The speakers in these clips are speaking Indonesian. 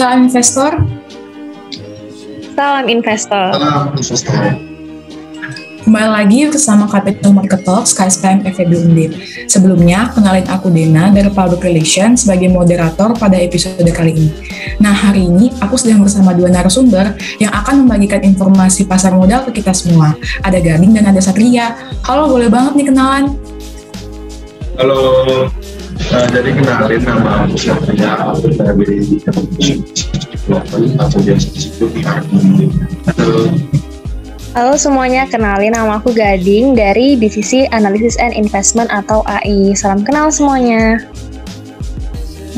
Salam investor. Salam investor. Salam investor. Kembali lagi bersama Capital Market Talks KSPM FEB Undip. Sebelumnya, kenalin aku Dena dari Public Relations sebagai moderator pada episode kali ini. Nah, hari ini aku sedang bersama dua narasumber yang akan membagikan informasi pasar modal ke kita semua. Ada Gading dan ada Satria. Halo, boleh banget nih kenalan. Halo, jadi kenalin nama aku Satria, aku dari atau biasa disebut IRD. Halo semuanya, kenalin nama aku Gading dari Divisi Analysis and Investment atau AI. Salam kenal semuanya.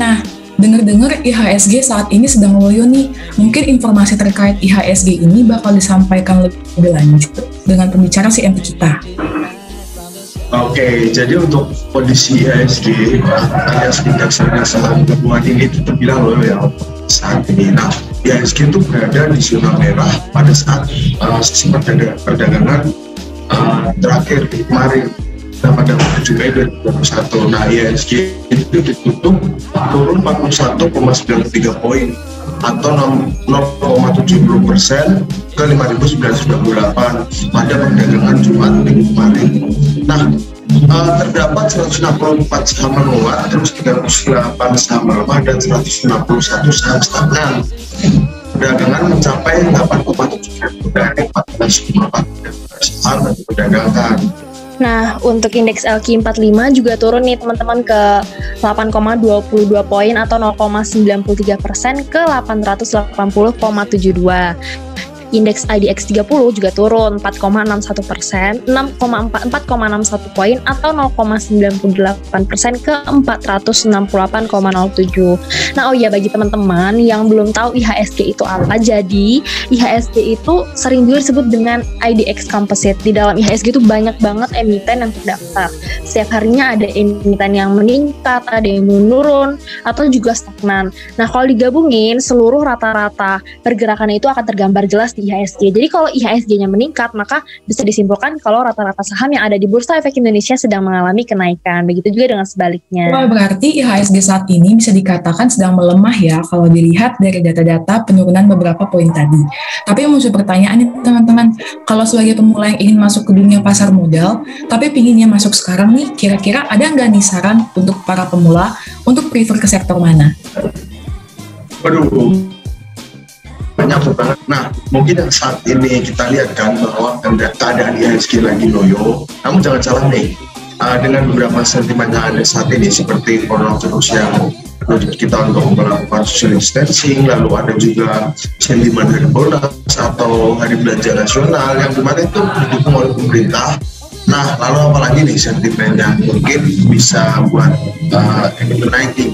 Nah, dengar-dengar IHSG saat ini sedang loyo nih. Mungkin informasi terkait IHSG ini bakal disampaikan lebih lanjut dengan pembicara CMT kita. Oke, jadi untuk kondisi IHSG alias indeks harga saham gabungan ini itu terbilang loyo ya saat ini. Nah, IHSG itu berada di zona merah pada saat sesi perdagangan terakhir di kemarin pada 7 Mei 2021. Nah, IHSG itu ditutup turun 41,93 poin atau 0,70% ke 5.998 pada perdagangan Jumat minggu kemarin. Nah, terdapat 164 saham menguat, terus 38 saham melemah dan 151 saham stagnan. Perdagangan mencapai 8,7 dari 14,4 saham yang diperdagangkan. Nah, untuk indeks LQ45 juga turun nih teman-teman ke 8,22 poin atau 0,93% ke 880,72. Indeks IDX 30 juga turun 4,61%, 4,61 poin atau 0,98% ke 468,07. Nah, oh iya, bagi teman-teman yang belum tahu IHSG itu apa, jadi IHSG itu sering juga disebut dengan IDX Composite. Di dalam IHSG itu banyak banget emiten yang terdaftar. Setiap harinya ada emiten yang meningkat, ada yang menurun, atau juga stagnan. Nah, kalau digabungin, seluruh rata-rata pergerakannya itu akan tergambar jelas di IHSG. Jadi kalau IHSG-nya meningkat, maka bisa disimpulkan kalau rata-rata saham yang ada di Bursa Efek Indonesia sedang mengalami kenaikan. Begitu juga dengan sebaliknya. Wah, berarti IHSG saat ini bisa dikatakan sedang melemah ya kalau dilihat dari data-data penurunan beberapa poin tadi. Tapi muncul pertanyaan nih teman-teman, kalau sebagai pemula yang ingin masuk ke dunia pasar modal, tapi pinginnya masuk sekarang nih, kira-kira ada nggak nih saran untuk para pemula untuk prefer ke sektor mana? Waduh, banyak banget. Nah, mungkin yang saat ini kita lihat kan bahwa keadaan IHSG lagi loyo, namun jangan salah nih, dengan beberapa sentimen yang ada saat ini seperti coronavirus yang menuntut kita untuk melakukan social distancing, lalu ada juga sentimen hari bonus atau hari belanja nasional yang dimana itu didukung oleh pemerintah. Nah, lalu apalagi nih sentimen yang mungkin bisa buat naik.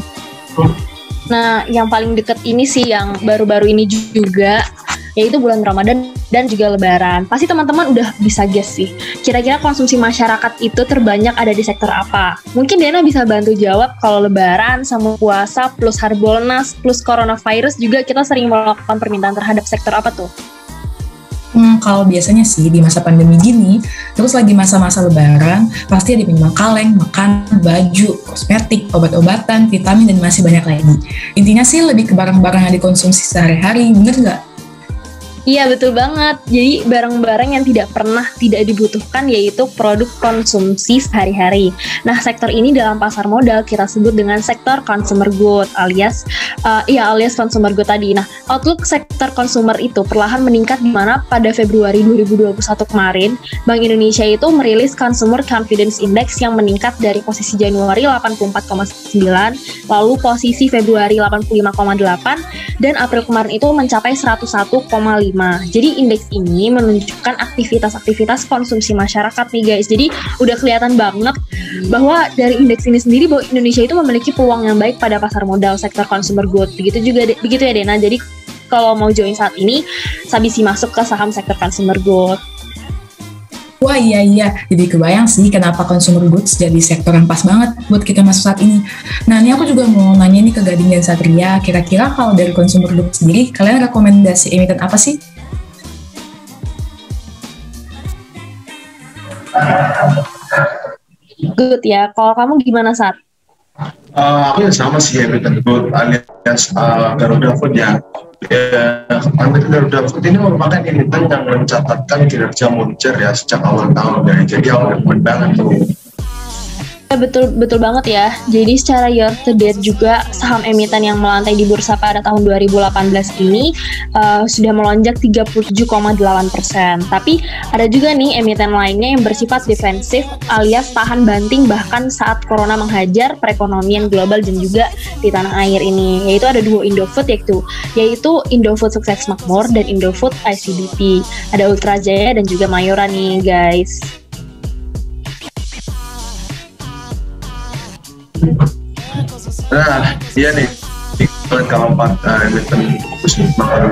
Nah, yang paling deket ini sih yang baru-baru ini juga, yaitu bulan Ramadan dan juga Lebaran. Pasti teman-teman udah bisa guess sih, kira-kira konsumsi masyarakat itu terbanyak ada di sektor apa? Mungkin Dena bisa bantu jawab kalau Lebaran sama puasa plus Harbolnas plus coronavirus juga kita sering melakukan permintaan terhadap sektor apa tuh? Kalau biasanya sih di masa pandemi gini, terus lagi masa-masa lebaran, pasti ada minuman kaleng, makan, baju, kosmetik, obat-obatan, vitamin, dan masih banyak lagi. Intinya sih lebih ke barang-barang yang dikonsumsi sehari-hari, bener nggak? Iya, betul banget. Jadi barang-barang yang tidak pernah tidak dibutuhkan yaitu produk konsumsi sehari-hari. Nah, sektor ini dalam pasar modal kita sebut dengan sektor consumer good alias consumer good tadi. Nah, outlook sektor consumer itu perlahan meningkat di mana pada Februari 2021 kemarin Bank Indonesia itu merilis Consumer Confidence Index yang meningkat dari posisi Januari 84,9, lalu posisi Februari 85,8 dan April kemarin itu mencapai 101,5. Jadi indeks ini menunjukkan aktivitas-aktivitas konsumsi masyarakat nih guys. Jadi udah kelihatan banget bahwa dari indeks ini sendiri bahwa Indonesia itu memiliki peluang yang baik pada pasar modal sektor consumer good. Begitu ya Dena. Jadi kalau mau join saat ini, sabisi masuk ke saham sektor consumer good. Wah iya, jadi kebayang sih kenapa consumer goods jadi sektor yang pas banget buat kita masuk saat ini. Nah ini aku juga mau nanya nih ke Gading dan Satria, kira-kira kalau dari consumer goods sendiri, kalian rekomendasi emiten apa sih? Good ya, kalau kamu gimana Sat? Aku yang sama sih Emiten Good alias Garuda Food ya. Emiten Garuda Food ini merupakan emiten yang mencatatkan kinerja muncer ya sejak awal tahun ya. Jadi awal banget tuh. Betul banget ya. Jadi secara year to date juga saham emiten yang melantai di bursa pada tahun 2018 ini sudah melonjak 37,8%. Tapi ada juga nih emiten lainnya yang bersifat defensif alias tahan banting bahkan saat corona menghajar perekonomian global dan juga di tanah air ini. Yaitu ada dua Indofood yaitu Indofood Sukses Makmur dan Indofood ICBP. Ada Ultra Jaya dan juga Mayora nih guys. Nah, iya nih. Kalau emiten fokus makan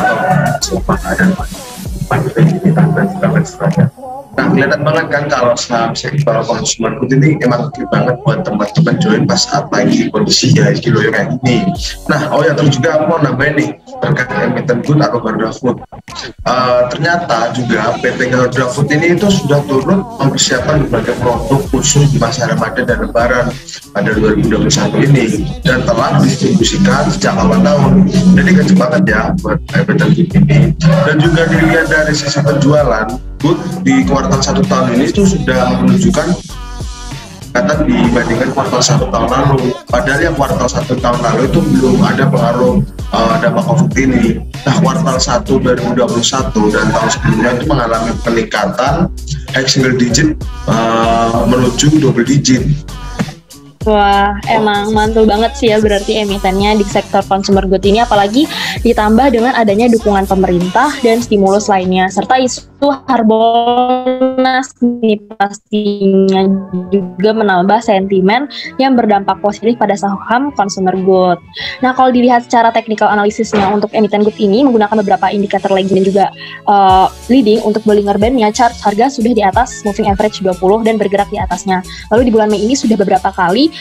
dan seterusnya. Nah, kelihatan banget kan kalau saham sektor konsumer good ini emang oke banget buat teman-teman join pas saat lagi kondisi IHSG loyo kayak gini. Nah, terus juga aku mau nambahin nih terkait emiten good atau Garuda Food. Ternyata juga PT Garuda Food ini itu sudah turut mempersiapkan berbagai produk khusus di masa Ramadan dan Lebaran pada 2021 ini dan telah didistribusikan sejak awal tahun. Jadi kecil banget ya buat emiten good ini. Dan juga dilihat dari sisi penjualan, good di kuartal 1 tahun ini itu sudah menunjukkan kata dibandingkan kuartal 1 tahun lalu. Padahal yang kuartal 1 tahun lalu itu belum ada pengaruh dampak COVID ini. Nah, kuartal 1 2021 dan tahun sebelumnya itu mengalami peningkatan high single digit menuju double digit. Wah, emang mantul banget sih ya berarti emitennya di sektor consumer good ini, apalagi ditambah dengan adanya dukungan pemerintah dan stimulus lainnya, serta isu Harbolnas nih pastinya juga menambah sentimen yang berdampak positif pada saham consumer good. Nah, kalau dilihat secara technical analisisnya untuk emiten good ini menggunakan beberapa indikator lagging dan juga leading untuk Bollinger Band-nya, chart harga sudah di atas moving average 20 dan bergerak di atasnya. Lalu di bulan Mei ini sudah beberapa kali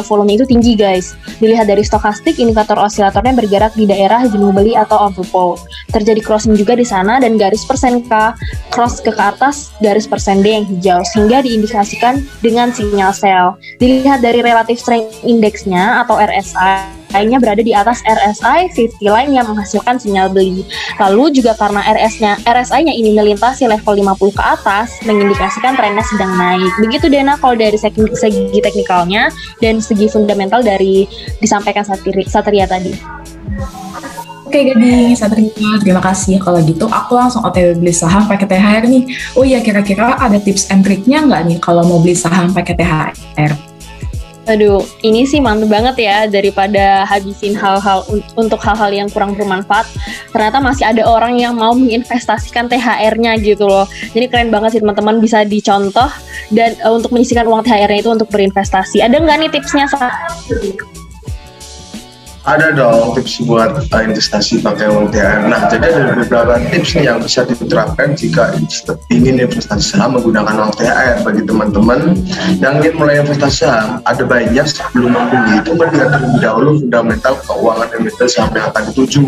volume itu tinggi guys. Dilihat dari stokastik, indikator osilatornya bergerak di daerah jenuh beli atau overbought. Terjadi crossing juga di sana dan garis persen K cross ke atas garis persen D yang hijau sehingga diindikasikan dengan sinyal sell. Dilihat dari relative strength index-nya atau RSI nya berada di atas RSI 50 line yang menghasilkan sinyal beli. Lalu juga karena RSI-nya ini melintasi level 50 ke atas mengindikasikan trennya sedang naik. Begitu Dena kalau dari segi teknikalnya dan segi fundamental dari disampaikan Satria tadi. Oke Gading, Satria, terima kasih. Kalau gitu aku langsung OTW beli saham pakai THR nih. Oh iya, kira-kira ada tips and triknya nggak nih kalau mau beli saham pakai THR? Aduh, ini sih mantep banget ya, daripada habisin untuk hal-hal yang kurang bermanfaat. Ternyata masih ada orang yang mau menginvestasikan THR-nya gitu loh. Jadi keren banget sih teman-teman, bisa dicontoh dan untuk menyisihkan uang THR-nya itu untuk berinvestasi. Ada nggak nih tipsnya? Ada dong tips buat investasi pakai uang THR. Nah, jadi ada beberapa tips nih yang bisa diterapkan jika ingin investasi saham menggunakan uang THR. Bagi teman-teman yang ingin mulai investasi saham, ada baiknya sebelum membeli itu melihat terlebih dahulu fundamental keuangan emiten saham yang akan dituju.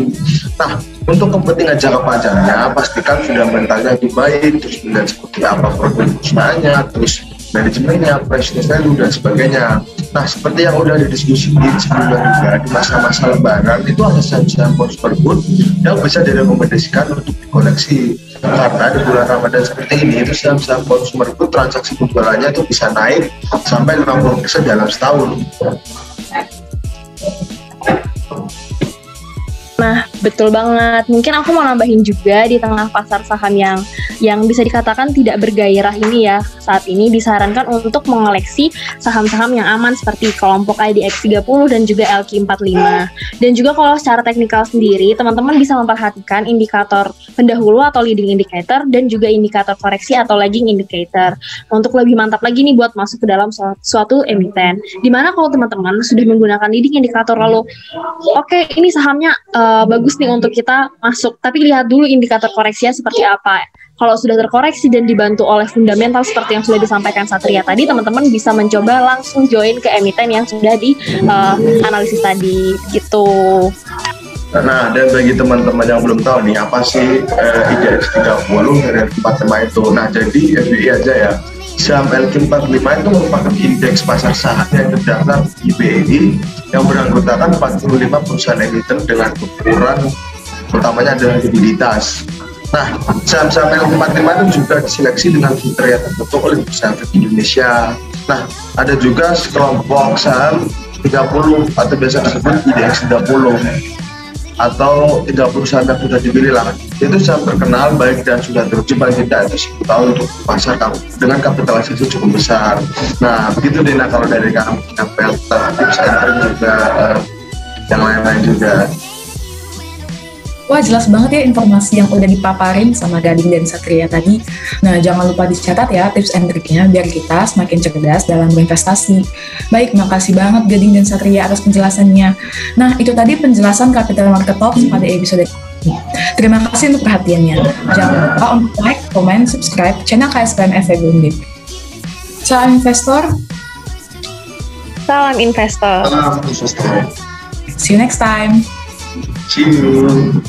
Nah, untuk kepentingan jangka panjangnya, pastikan fundamentalnya itu baik, terus melihat seperti apa produk perusahaannya, terus manajemennya, price value, dan sebagainya. Nah, seperti yang udah didiskusikan sebelumnya juga, di masa-masa lebaran itu ada saham-saham consumer good yang bisa direkomendasikan untuk dikoleksi. Karena di bulan Ramadan seperti ini, itu saham-saham consumer good transaksi penjualannya itu bisa naik sampai 50% dalam setahun. Nah, betul banget. Mungkin aku mau nambahin juga di tengah pasar saham yang bisa dikatakan tidak bergairah ini ya. Saat ini disarankan untuk mengoleksi saham-saham yang aman seperti kelompok IDX 30 dan juga LQ45. Dan juga kalau secara teknikal sendiri, teman-teman bisa memperhatikan indikator pendahulu atau leading indicator dan juga indikator koreksi atau lagging indicator. Untuk lebih mantap lagi nih buat masuk ke dalam suatu emiten. Dimana kalau teman-teman sudah menggunakan leading indicator lalu, oke, ini sahamnya bagus nih untuk kita masuk, tapi lihat dulu indikator koreksinya seperti apa. Kalau sudah terkoreksi dan dibantu oleh fundamental seperti yang sudah disampaikan Satria tadi, teman-teman bisa mencoba langsung join ke emiten yang sudah di analisis tadi gitu. Nah, dan bagi teman-teman yang belum tahu nih apa sih IDX 30 dari 4 tema itu. Nah, jadi FYI aja ya. Saham LQ45 itu merupakan indeks pasar saham yang terdaftar di BEI yang beranggotakan 45 perusahaan emiten dengan ukuran utamanya adalah likuiditas. Nah, saham-saham LQ45 itu juga diseleksi dengan kriteria tertentu oleh Bursa Efek Indonesia. Nah, ada juga sekelompok saham 30 atau biasa disebut IDX 30 atau 30 saham yang sudah dipilih lah. Itu saham terkenal baik dan sudah teruji paling tidak ada 10 tahun untuk pasar dengan kapitalisasi cukup besar. Nah, begitu Dena kalau dari kami sampai tips and trick juga yang lain-lain juga. Wah, jelas banget ya informasi yang udah dipaparin sama Gading dan Satria tadi. Nah, jangan lupa dicatat ya tips and triknya biar kita semakin cerdas dalam berinvestasi. Baik, makasih banget Gading dan Satria atas penjelasannya. Nah, itu tadi penjelasan Capital Market Talks pada episode ini. Terima kasih untuk perhatiannya. Jangan lupa untuk like, comment, subscribe channel KSPM FEB Undip. Salam investor. Salam investor. Salam investor. See you next time. See you.